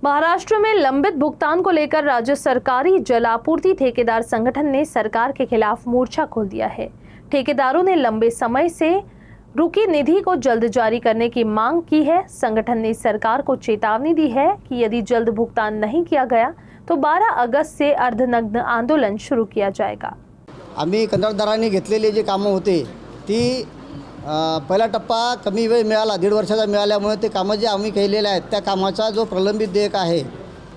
महाराष्ट्र में लंबित भुगतान को लेकर राज्य सरकारी जल आपूर्ति ठेकेदार संगठन ने सरकार के खिलाफ मोर्चा खोल दिया है। ठेकेदारों ने लंबे समय से रुकी निधि को जल्द जारी करने की मांग की है। संगठन ने सरकार को चेतावनी दी है कि यदि जल्द भुगतान नहीं किया गया तो 12 अगस्त से अर्धनग्न आंदोलन शुरू किया जाएगा। आम्ही कंत्राटदारांनी घेतलेली जी कामं होती ती पहिला टप्पा कमी वेळ मिळाला, 1.5 वर्षाचा मिळाल्यामुळे ते कामं जे आम्ही केलेले आहेत त्या कामाचा जो प्रलंबित देयक आहे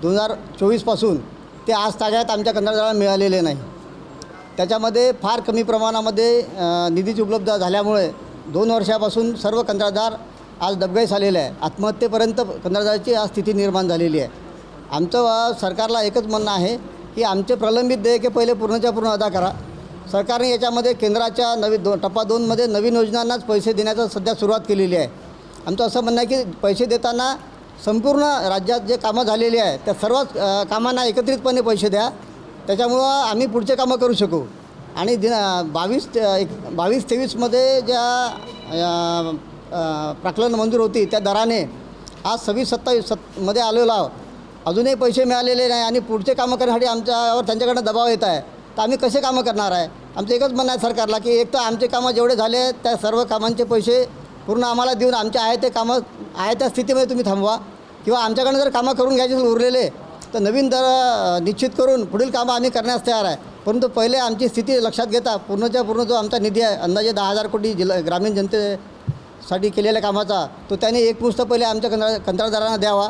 2024 पासून ते आज तागायत आमच्या कंत्राटदारांना मिळालेले नाही। त्याच्यामध्ये फार कमी प्रमाणामध्ये निधीची उपलब्ध झाल्यामुळे 2 वर्षापासून सर्व कंत्राटदार आज डबघाईस आलेले आहे। आत्महत्येपर्यंत कंत्राटदाराची आज स्थिती निर्माण झालेली आहे। आमचं सरकारला एकच म्हणणं आहे की आमचे प्रलंबित देयके पहिले पूर्णच्या पूर्ण अदा करा। सरकारने याच्यामध्ये केंद्राच्या टप्पा 2 मध्ये नवीन योजनांनाच पैसे देण्याचं सध्या सुरुवात केलेली आहे। आमचं असं म्हणणं आहे की पैसे देताना संपूर्ण राज्यात जे कामं झालेली आहे त्या सर्व कामांना एकत्रितपणे पैसे द्या, त्याच्यामुळं आम्ही पुढचे कामं करू शकू। आणि 22-23 मध्ये ज्या प्राकलन मंजूर होती त्या दराने आज 26-27 मध्ये आलेलो आहोत, अजूनही पैसे मिळालेले नाही आणि पुढचे कामं करण्यासाठी आमच्यावर त्यांच्याकडनं दबाव येत आहे। तर आम्ही कसे कामं करणार आहे? आमचं एकच म्हणणं आहे सरकारला की एक तर आमचे कामं जेवढे झाले आहेत त्या सर्व कामांचे पैसे पूर्ण आम्हाला देऊन आमचे आहे ते कामं आहे त्या स्थितीमध्ये तुम्ही थांबवा, किंवा आमच्याकडनं जर कामं करून घ्यायचे उरलेले तर नवीन दर निश्चित करून पुढील कामं आम्ही करण्यास तयार आहे। परंतु पहिले आमची स्थिती लक्षात घेता पूर्णच्या पूर्ण जो आमचा निधी आहे अंदाजे 10,000 कोटी ग्रामीण जनतेसाठी केलेल्या कामाचा तो त्याने एक पुस्तक पहिले आमच्या कंत्राटदारांना द्यावा।